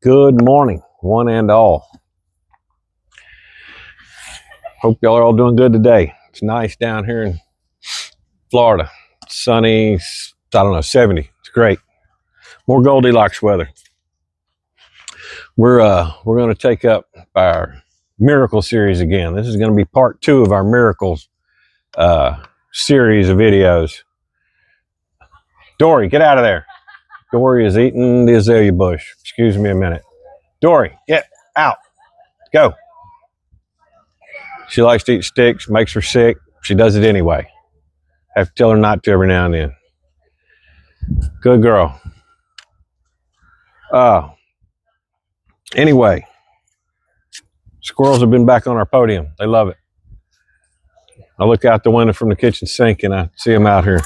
Good morning, one and all. Hope y'all are all doing good today. It's nice down here in Florida. Sunny, I don't know, 70. It's great. More Goldilocks weather. We're going to take up our miracle series again. This is going to be part 2 of our miracles series of videos. Dory, get out of there. Dory is eating the azalea bush. Excuse me a minute. Dory, get out. Go. She likes to eat sticks, makes her sick. She does it anyway. Have to tell her not to every now and then. Good girl. Anyway, squirrels have been back on our podium. They love it. I look out the window from the kitchen sink and I see them out here.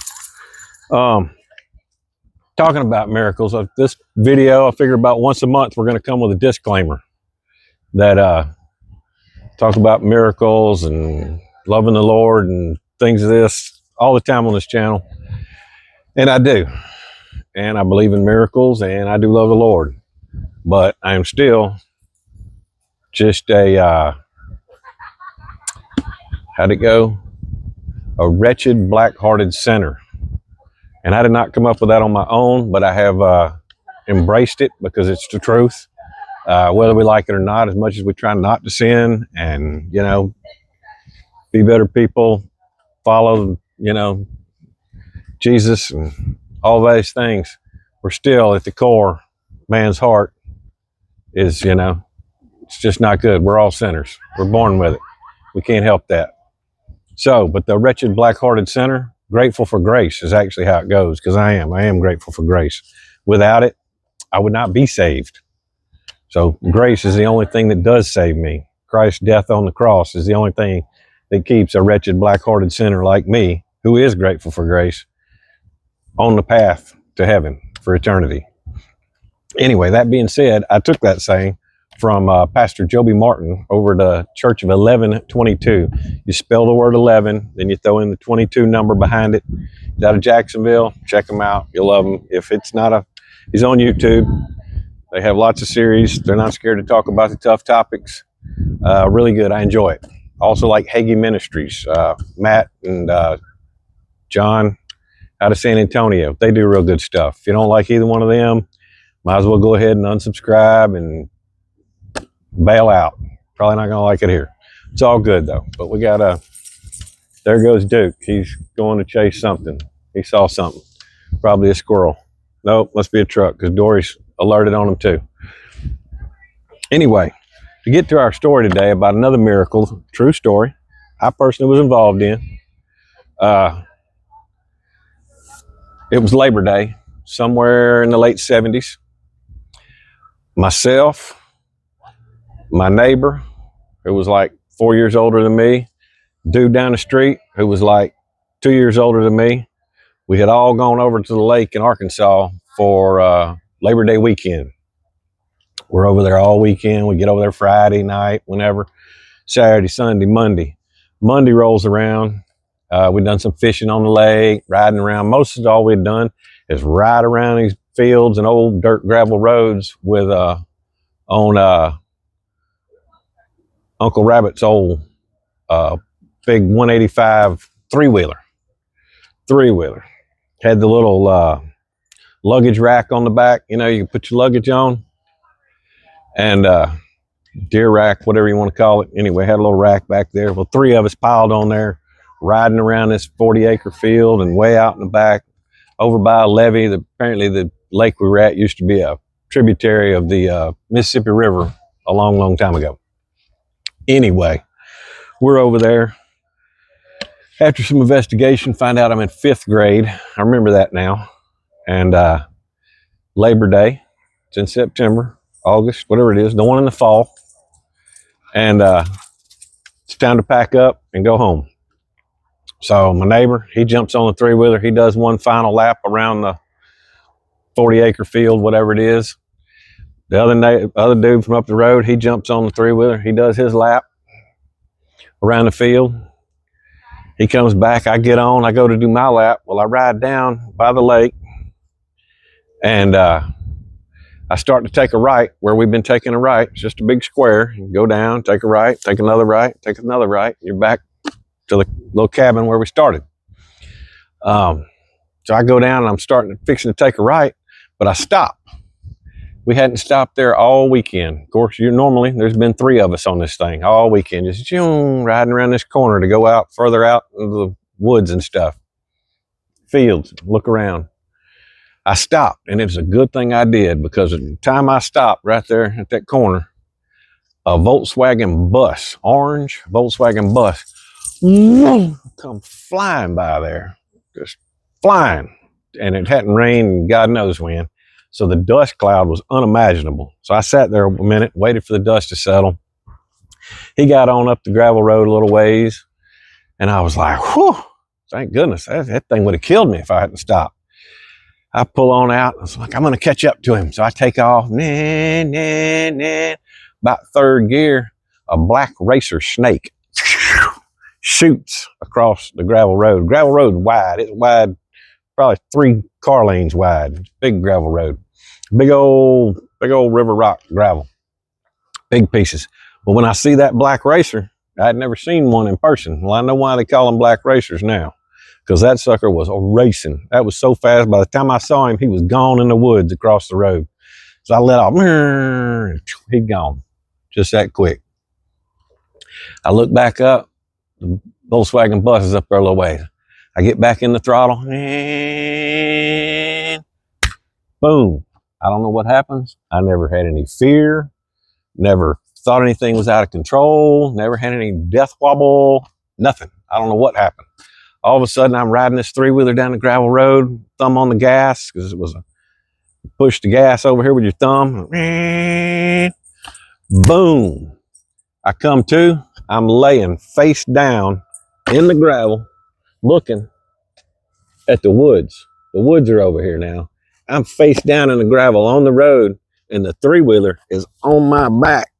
Talking about miracles. This video, I figure about once a month, we're going to come with a disclaimer that talk about miracles and loving the Lord and things of this all the time on this channel. And I do. And I believe in miracles and I do love the Lord. But I am still just a, how'd it go? A wretched, black-hearted sinner. And I did not come up with that on my own, but I have embraced it because it's the truth. Whether we like it or not, as much as we try not to sin and, be better people, follow, Jesus and all those things, we're still at the core, man's heart is, it's just not good. We're all sinners. We're born with it. We can't help that. So, but the wretched, black-hearted sinner, grateful for grace is actually how it goes, because I am grateful for grace. Without it, I would not be saved. So grace is the only thing that does save me. Christ's death on the cross is the only thing that keeps a wretched, black-hearted sinner like me, who is grateful for grace, on the path to heaven for eternity. Anyway, that being said, I took that saying from Pastor Joby Martin over at the Church of 1122. You spell the word 11, then you throw in the 22 number behind it. He's out of Jacksonville. Check him out. You'll love him. If it's not he's on YouTube. They have lots of series. They're not scared to talk about the tough topics. Really good. I enjoy it. Also like Hagee Ministries, Matt and John out of San Antonio. They do real good stuff. If you don't like either one of them, might as well go ahead and unsubscribe and bail out. Probably not going to like it here. It's all good though. But we got there goes Duke. He's going to chase something. He saw something. Probably a squirrel. Nope, must be a truck because Dory's alerted on him too. Anyway, to get to our story today about another miracle, true story, I personally was involved in. It was Labor Day, somewhere in the late 70s. Myself, my neighbor, who was like 4 years older than me, dude down the street, who was like 2 years older than me, we had all gone over to the lake in Arkansas for Labor Day weekend. We're over there all weekend. We get over there Friday night, whenever, Saturday, Sunday, Monday. Monday rolls around. We've done some fishing on the lake, riding around. Most of all we've done is ride around these fields and old dirt gravel roads with on Uncle Rabbit's old big 185 three-wheeler. Had the little luggage rack on the back. You can put your luggage on. And deer rack, whatever you want to call it. Anyway, had a little rack back there. Well, 3 of us piled on there, riding around this 40-acre field and way out in the back, over by a levee. Apparently the lake we were at used to be a tributary of the Mississippi River a long, long time ago. Anyway, we're over there. After some investigation, find out I'm in 5th grade. I remember that now. And Labor Day, it's in September, August, whatever it is, the one in the fall. And it's time to pack up and go home. So my neighbor, he jumps on the three-wheeler. He does one final lap around the 40-acre field, whatever it is. The other dude from up the road, he jumps on the three-wheeler. He does his lap around the field. He comes back. I get on. I go to do my lap. Well, I ride down by the lake, and I start to take a right where we've been taking a right. It's just a big square. You go down, take a right, take another right, take another right. You're back to the little cabin where we started. So I go down and I'm fixing to take a right, but I stop. We hadn't stopped there all weekend. Of course, there's been 3 of us on this thing all weekend, just riding around this corner to go out further out into the woods and stuff, fields, look around. I stopped, and it was a good thing I did, because at the time I stopped right there at that corner, a Volkswagen bus, orange Volkswagen bus, come flying by there, just flying. And it hadn't rained God knows when. So the dust cloud was unimaginable. So I sat there a minute, waited for the dust to settle. He got on up the gravel road a little ways, and I was like, whew, thank goodness. That thing would have killed me if I hadn't stopped. I pull on out. I was like, I'm going to catch up to him. So I take off. About 3rd gear, a black racer snake shoots across the gravel road. Gravel road wide. It's wide, probably 3 car lanes wide. Big gravel road. Big old river rock gravel. Big pieces. But when I see that black racer, I'd never seen one in person. Well, I know why they call them black racers now, because that sucker was racing. That was so fast. By the time I saw him, he was gone in the woods across the road. So I let off. He'd gone. Just that quick. I look back up. The Volkswagen bus is up there a little ways. I get back in the throttle. And boom. I don't know what happens. I never had any fear. Never thought anything was out of control. Never had any death wobble. Nothing. I don't know what happened. All of a sudden, I'm riding this 3-wheeler down the gravel road, thumb on the gas, because it was push the gas over here with your thumb. Boom. I come to, I'm laying face down in the gravel, looking at the woods. The woods are over here now. I'm face down in the gravel on the road, and the 3-wheeler is on my back.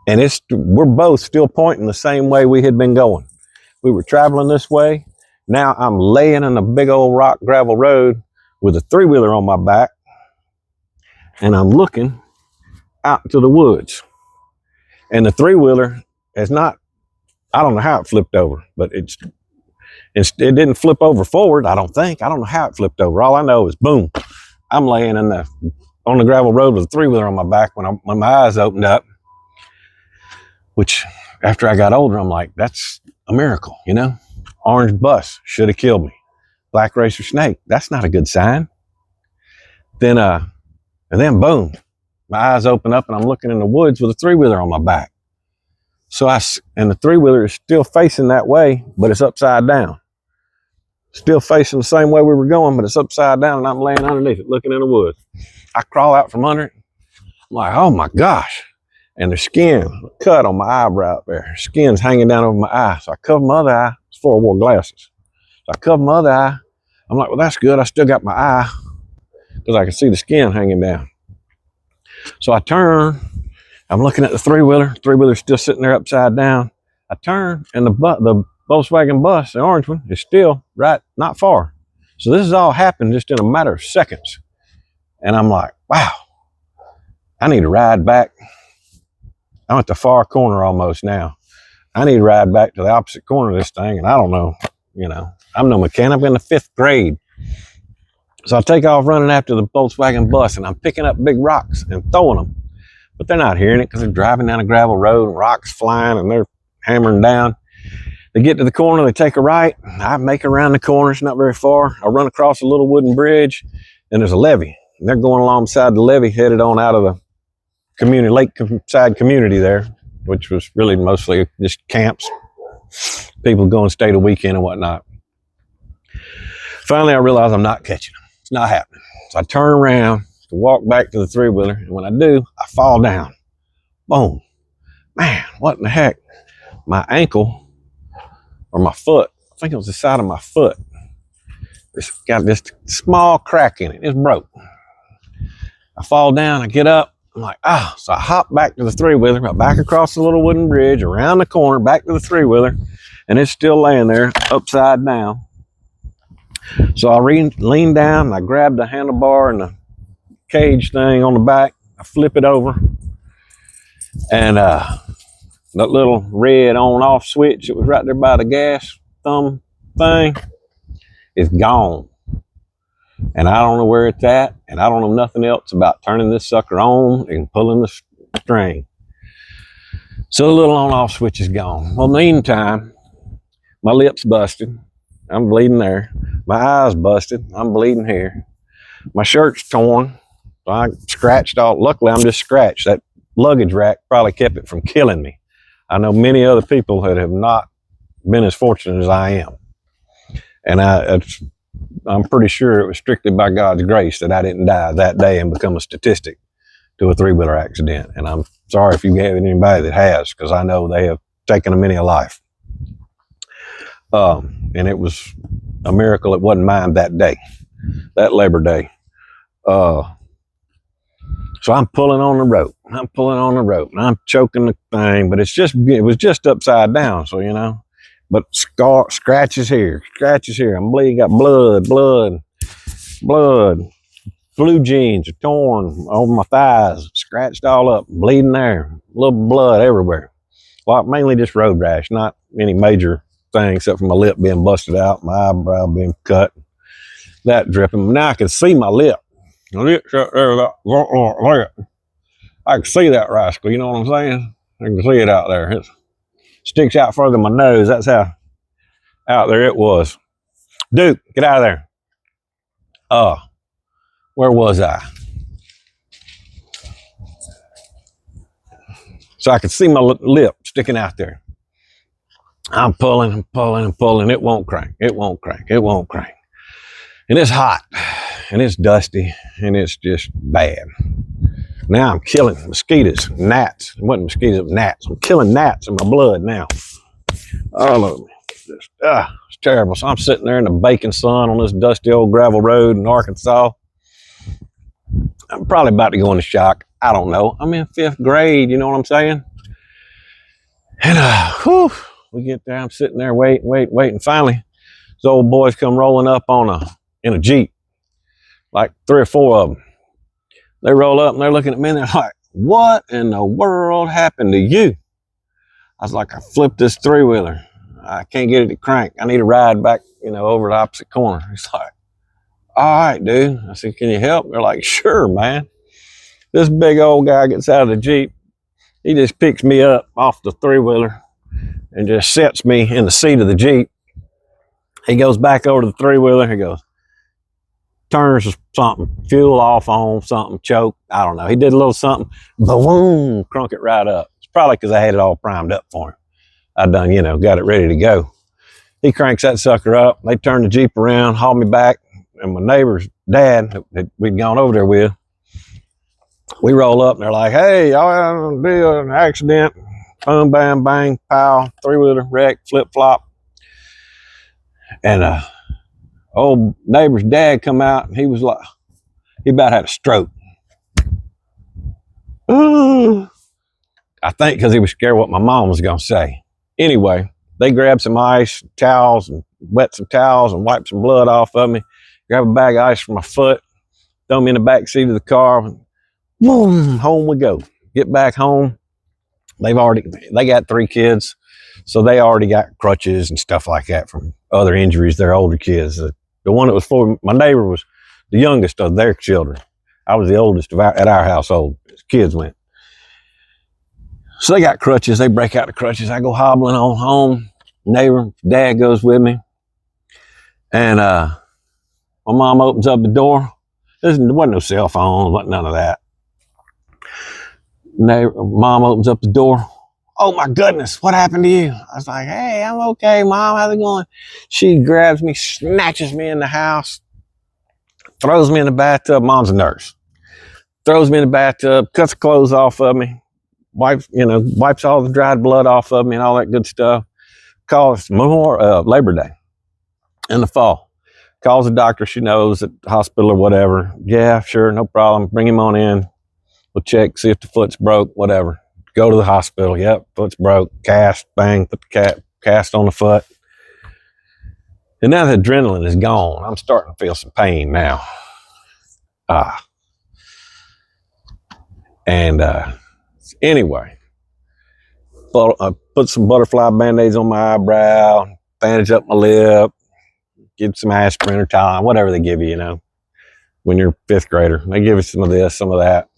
And we're both still pointing the same way we had been going. We were traveling this way. Now I'm laying in a big old rock gravel road with a 3-wheeler on my back, and I'm looking out to the woods. And the 3-wheeler is not, I don't know how it flipped over, but it didn't flip over forward, I don't think. I don't know how it flipped over. All I know is boom, I'm laying on the gravel road with a 3-wheeler on my back when my eyes opened up, which after I got older, I'm like, that's a miracle, you know? Orange bus should have killed me. Black racer snake, that's not a good sign. Then boom, my eyes open up and I'm looking in the woods with a 3-wheeler on my back. And the 3-wheeler is still facing that way, but it's upside down. Still facing the same way we were going, but it's upside down, and I'm laying underneath it, looking in the woods. I crawl out from under it. I'm like, oh my gosh. And the skin cut on my eyebrow up there. Skin's hanging down over my eye. So I cover my other eye. It's before I wore glasses. So I cover my other eye. I'm like, well, that's good. I still got my eye because I can see the skin hanging down. So I turn. I'm looking at the 3-wheeler. 3-wheeler's still sitting there upside down. I turn, and the Volkswagen bus, the orange one, is still right, not far. So this has all happened just in a matter of seconds. And I'm like, wow, I need to ride back. I'm at the far corner almost now. I need to ride back to the opposite corner of this thing, and I don't know, I'm no mechanic. I'm in the 5th grade. So I take off running after the Volkswagen bus, and I'm picking up big rocks and throwing them. But they're not hearing it because they're driving down a gravel road and rocks flying and they're hammering down. They get to the corner, they take a right. I make it around the corner, it's not very far. I run across a little wooden bridge, and there's a levee. And they're going alongside the levee, headed on out of the community, lakeside community there, which was really mostly just camps. People go and stay the weekend and whatnot. Finally, I realize I'm not catching them. It's not happening. So I turn around to walk back to the 3-wheeler, and when I do, I fall down. Boom. Man, what in the heck? My ankle, or my foot, I think it was the side of my foot, it's got this small crack in it. It's broke. I fall down, I get up, I'm like, so I hop back to the 3-wheeler, back across the little wooden bridge, around the corner, back to the 3-wheeler, and it's still laying there upside down. So I lean down and I grab the handlebar and cage thing on the back. I flip it over, and that little red on-off switch that was right there by the gas thumb thing is gone. And I don't know where it's at, and I don't know nothing else about turning this sucker on and pulling the string. So the little on-off switch is gone. Well, meantime, my lip's busted. I'm bleeding there. My eye's busted. I'm bleeding here. My shirt's torn. I scratched all. Luckily, I'm just scratched. That luggage rack probably kept it from killing me. I know many other people that have not been as fortunate as I am. And I'm pretty sure it was strictly by God's grace that I didn't die that day and become a statistic to a three-wheeler accident. And I'm sorry if you have anybody that has, because I know they have taken many a life. And it was a miracle it wasn't mine that day, that Labor Day. So I'm pulling on the rope. I'm pulling on the rope, and I'm choking the thing, but it was just upside down, so you know. But scratches here, scratches here. I'm bleeding, got blood. Blue jeans are torn over my thighs, scratched all up, bleeding there, a little blood everywhere. Well, mainly just road rash, not any major thing except for my lip being busted out, my eyebrow being cut, that dripping. Now I can see my lip. My lip's right there, I can see that rascal, you know what I'm saying? I can see it out there. It sticks out further than my nose. That's how out there it was. Duke, get out of there. Where was I? So I could see my lip sticking out there. I'm pulling. It won't crank. And it's hot, and it's dusty, and it's just bad. Now I'm killing mosquitoes, gnats. It wasn't mosquitoes, it was gnats. I'm killing gnats in my blood now. All of me. It's terrible. So I'm sitting there in the baking sun on this dusty old gravel road in Arkansas. I'm probably about to go into shock. I don't know. I'm in 5th grade, you know what I'm saying? And we get there. I'm sitting there waiting. Finally, these old boys come rolling up in a Jeep, like 3 or 4 of them. They roll up and they're looking at me and they're like, "What in the world happened to you?" I was like, "I flipped this 3-wheeler. I can't get it to crank. I need a ride back, over the opposite corner." He's like, "All right, dude." I said, "Can you help?" They're like, "Sure, man." This big old guy gets out of the Jeep. He just picks me up off the 3-wheeler and just sets me in the seat of the Jeep. He goes back over to the 3-wheeler. He goes, turns something, fuel off on something, choke. I don't know. He did a little something, boom, crunk it right up. It's probably because I had it all primed up for him. I done, got it ready to go. He cranks that sucker up. They turn the Jeep around, haul me back, and my neighbor's dad that we'd gone over there with, we roll up and they're like, "Hey, y'all had an accident. Boom, bam, bang, pow, 3-wheeler wreck, flip flop." And old neighbor's dad come out and he was like, he about had a stroke. I think because he was scared what my mom was going to say. Anyway, they grabbed some ice, towels, and wet some towels and wiped some blood off of me. Grab a bag of ice from my foot, throw me in the back seat of the car. Boom, home we go. Get back home. They got 3 kids, so they already got crutches and stuff like that from other injuries. They're older kids. The one that was for my neighbor was the youngest of their children. I was the oldest at our household. Kids went. So they got crutches. They break out the crutches. I go hobbling on home. Neighbor, dad goes with me. And my mom opens up the door. There wasn't no cell phone, wasn't none of that. Mom opens up the door. "Oh my goodness, what happened to you?" I was like, "Hey, I'm okay, Mom. How's it going?" She grabs me, snatches me in the house, throws me in the bathtub. Mom's a nurse. Throws me in the bathtub, cuts the clothes off of me, wipes all the dried blood off of me and all that good stuff. Calls Labor Day in the fall. Calls the doctor she knows at the hospital or whatever. "Yeah, sure, no problem. Bring him on in. We'll check, see if the foot's broke, whatever." Go to the hospital. Yep, foot's broke. Cast, bang, put the cast on the foot. And now the adrenaline is gone. I'm starting to feel some pain now. And anyway, I put some butterfly band-aids on my eyebrow, bandage up my lip, get some aspirin or Tylenol, whatever they give you, you know, when you're a fifth grader. They give you some of this, some of that.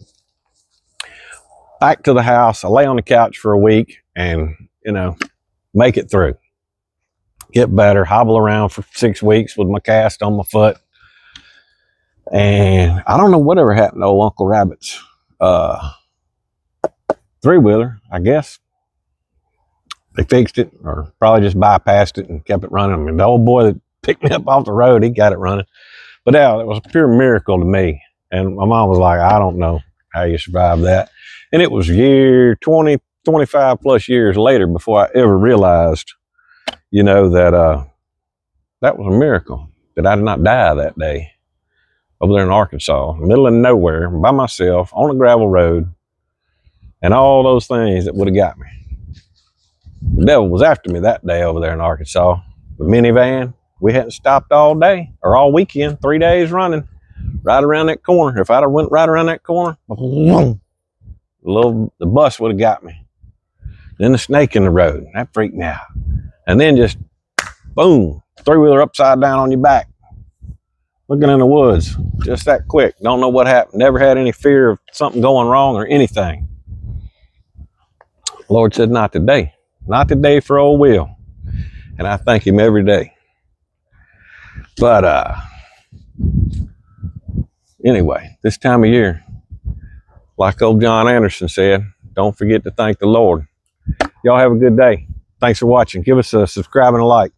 Back to the house. I lay on the couch for a week and, you know, make it through. Get better, hobble around for 6 weeks with my cast on my foot. And I don't know whatever happened to old Uncle Rabbit's three-wheeler, I guess. They fixed it or probably just bypassed it and kept it running. I mean, the old boy that picked me up off the road, he got it running. But yeah, it was a pure miracle to me. And my mom was like, I don't know how you survived that. And it was 25 plus years later before I ever realized, you know, that that was a miracle, that I did not die that day over there in Arkansas, in the middle of nowhere, by myself, on a gravel road, and all those things that would have got me. The devil was after me that day over there in Arkansas. The minivan, we hadn't stopped all day or all weekend, 3 days running, right around that corner. If I'd have went right around that corner, the bus would have got me. Then the snake in the road, that freaked me out. And then just, boom, three-wheeler upside down on your back, looking in the woods, just that quick. Don't know what happened. Never had any fear of something going wrong or anything. The Lord said, not today. Not today for old Will. And I thank him every day. But anyway, this time of year, like old John Anderson said, don't forget to thank the Lord. Y'all have a good day. Thanks for watching. Give us a subscribe and a like.